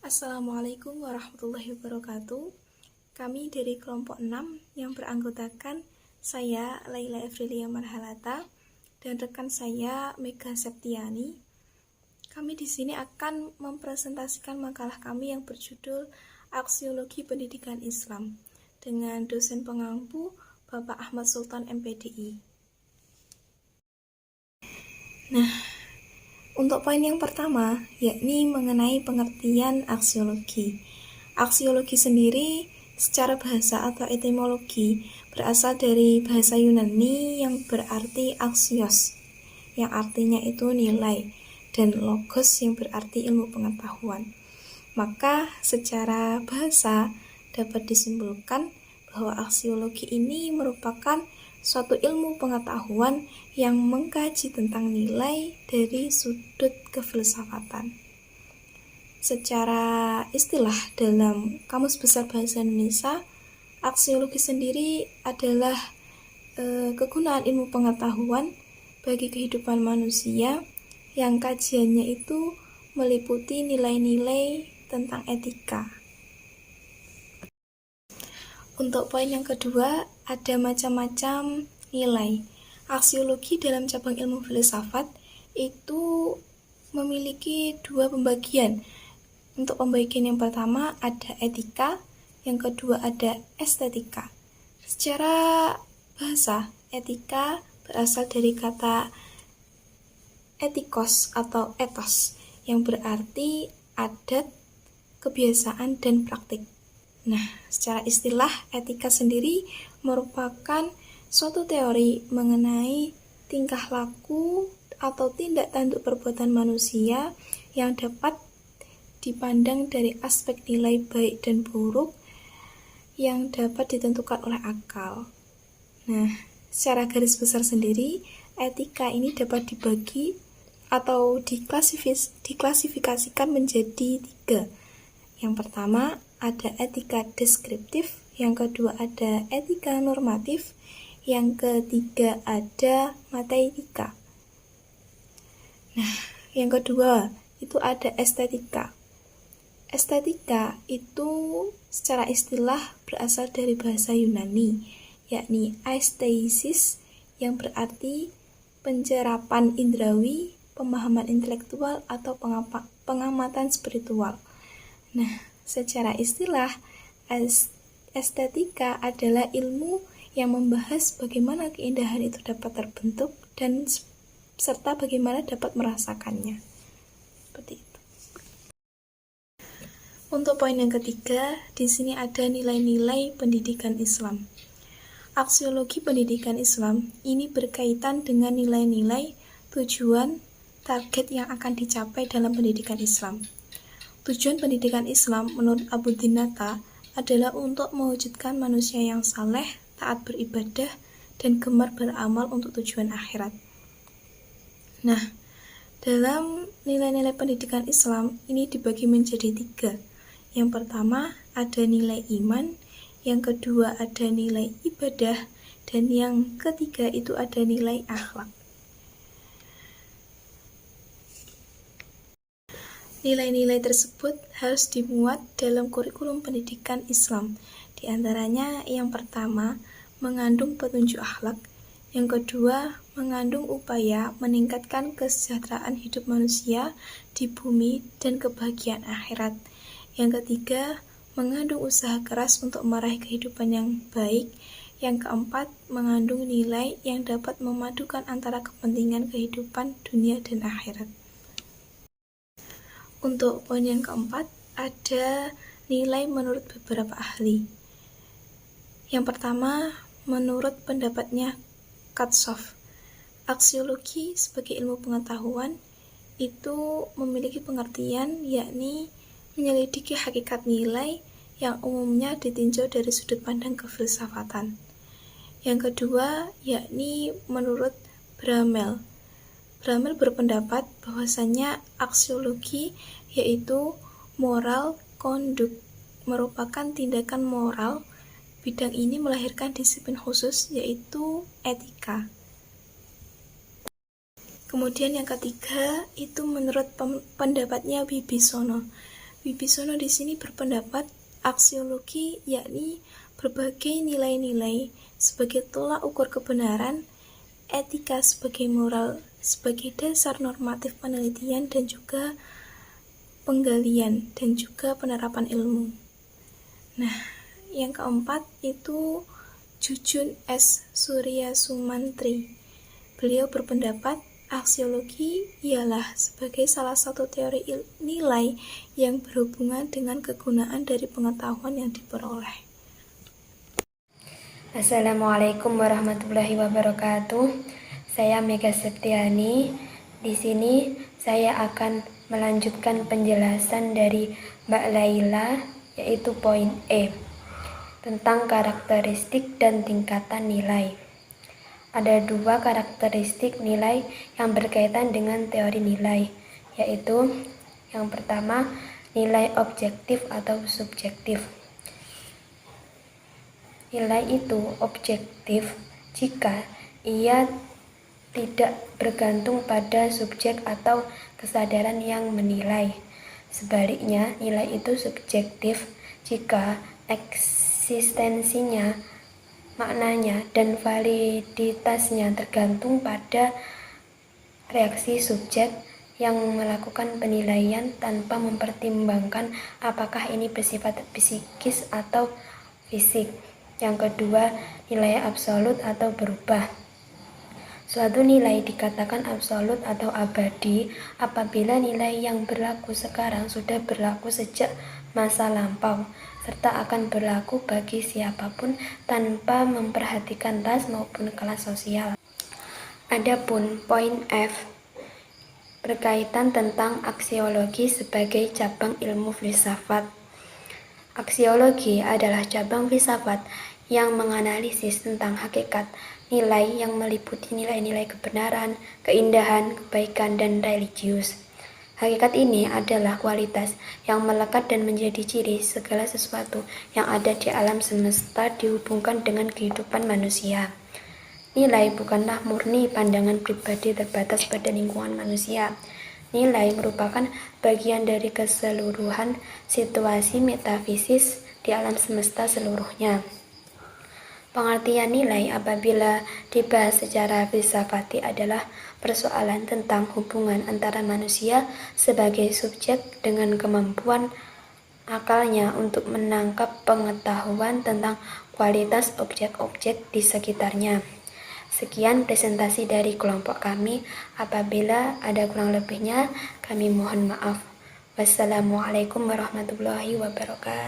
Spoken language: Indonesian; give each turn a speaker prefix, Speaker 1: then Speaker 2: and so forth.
Speaker 1: Assalamualaikum warahmatullahi wabarakatuh. Kami dari kelompok 6 yang beranggotakan saya, Laila Evrilia Marhalata, dan rekan saya, Mega Septiani. Kami di sini akan mempresentasikan makalah kami yang berjudul Aksiologi Pendidikan Islam dengan dosen pengampu Bapak Ahmad Sultan MPDI. Nah, untuk poin yang pertama, yakni mengenai pengertian aksiologi. Aksiologi sendiri secara bahasa atau etimologi berasal dari bahasa Yunani yang berarti aksios, yang artinya itu nilai, dan logos yang berarti ilmu pengetahuan. Maka secara bahasa dapat disimpulkan bahwa aksiologi ini merupakan suatu ilmu pengetahuan yang mengkaji tentang nilai dari sudut kefilsafatan. Secara istilah dalam Kamus Besar Bahasa Indonesia, aksiologi sendiri adalah kegunaan ilmu pengetahuan bagi kehidupan manusia yang kajiannya itu meliputi nilai-nilai tentang etika. Untuk poin yang kedua, ada macam-macam nilai. Aksiologi dalam cabang ilmu filsafat itu memiliki dua pembagian. Untuk pembagian yang pertama ada etika, yang kedua ada estetika. Secara bahasa, etika berasal dari kata etikos atau etos, yang berarti adat, kebiasaan, dan praktik. Nah, secara istilah, etika sendiri merupakan suatu teori mengenai tingkah laku atau tindak tanduk perbuatan manusia yang dapat dipandang dari aspek nilai baik dan buruk yang dapat ditentukan oleh akal. Nah, secara garis besar sendiri, etika ini dapat dibagi atau diklasifikasikan menjadi 3. Yang pertama, ada etika deskriptif, yang kedua ada etika normatif, yang ketiga ada mateika. Nah, yang kedua itu ada estetika. Estetika itu secara istilah berasal dari bahasa Yunani, yakni aesthesis, yang berarti pencerapan indrawi, pemahaman intelektual, atau pengamatan spiritual. Nah, secara istilah, estetika adalah ilmu yang membahas bagaimana keindahan itu dapat terbentuk dan serta bagaimana dapat merasakannya. Seperti itu. Untuk poin yang ketiga, di sini ada nilai-nilai pendidikan Islam. Aksiologi pendidikan Islam ini berkaitan dengan nilai-nilai, tujuan, target yang akan dicapai dalam pendidikan Islam. Tujuan pendidikan Islam menurut Abu Dinata adalah untuk mewujudkan manusia yang saleh, taat beribadah, dan gemar beramal untuk tujuan akhirat. Nah, dalam nilai-nilai pendidikan Islam ini dibagi menjadi 3. Yang pertama ada nilai iman, yang kedua ada nilai ibadah, dan yang ketiga itu ada nilai akhlak. Nilai-nilai tersebut harus dimuat dalam kurikulum pendidikan Islam. Di antaranya yang pertama, mengandung petunjuk akhlak. Yang kedua, mengandung upaya meningkatkan kesejahteraan hidup manusia di bumi dan kebahagiaan akhirat. Yang ketiga, mengandung usaha keras untuk meraih kehidupan yang baik. Yang keempat, mengandung nilai yang dapat memadukan antara kepentingan kehidupan dunia dan akhirat. Untuk poin yang keempat, ada nilai menurut beberapa ahli. Yang pertama, menurut pendapatnya Katsof, aksiologi sebagai ilmu pengetahuan itu memiliki pengertian yakni menyelidiki hakikat nilai yang umumnya ditinjau dari sudut pandang kefilsafatan. Yang kedua, yakni menurut Bramel. Bramel berpendapat bahwasannya aksiologi yaitu moral conduct merupakan tindakan moral. Bidang ini melahirkan disiplin khusus yaitu etika. Kemudian yang ketiga itu menurut pendapatnya Wibisono. Wibisono di sini berpendapat aksiologi yakni berbagai nilai-nilai sebagai tolak ukur kebenaran, etika sebagai moral sebagai dasar normatif penelitian dan juga penggalian dan juga penerapan ilmu. Nah, yang keempat itu Jujun S. Surya Sumantri. Beliau berpendapat aksiologi ialah sebagai salah satu teori nilai yang berhubungan dengan kegunaan dari pengetahuan yang diperoleh.
Speaker 2: Assalamualaikum warahmatullahi wabarakatuh. Saya Mega Septiani. Di sini saya akan melanjutkan penjelasan dari Mbak Laila, yaitu poin E, tentang karakteristik dan tingkatan nilai. Ada dua karakteristik nilai yang berkaitan dengan teori nilai, yaitu yang pertama, nilai objektif atau subjektif. Nilai itu objektif jika ia tidak bergantung pada subjek atau kesadaran yang menilai. Sebaliknya, nilai itu subjektif jika eksistensinya, maknanya, dan validitasnya tergantung pada reaksi subjek yang melakukan penilaian tanpa mempertimbangkan apakah ini bersifat psikis atau fisik. Yang kedua, nilai absolut atau berubah. Suatu nilai dikatakan absolut atau abadi apabila nilai yang berlaku sekarang sudah berlaku sejak masa lampau, serta akan berlaku bagi siapapun tanpa memperhatikan ras maupun kelas sosial. Adapun poin F berkaitan tentang aksiologi sebagai cabang ilmu filsafat. Aksiologi adalah cabang filsafat yang menganalisis tentang hakikat nilai yang meliputi nilai-nilai kebenaran, keindahan, kebaikan, dan religius. Hakikat ini adalah kualitas yang melekat dan menjadi ciri segala sesuatu yang ada di alam semesta dihubungkan dengan kehidupan manusia. Nilai bukanlah murni pandangan pribadi terbatas pada lingkungan manusia. Nilai merupakan bagian dari keseluruhan situasi metafisis di alam semesta seluruhnya. Pengertian nilai apabila dibahas secara filsafati adalah persoalan tentang hubungan antara manusia sebagai subjek dengan kemampuan akalnya untuk menangkap pengetahuan tentang kualitas objek-objek di sekitarnya. Sekian presentasi dari kelompok kami. Apabila ada kurang lebihnya, kami mohon maaf. Wassalamualaikum warahmatullahi wabarakatuh.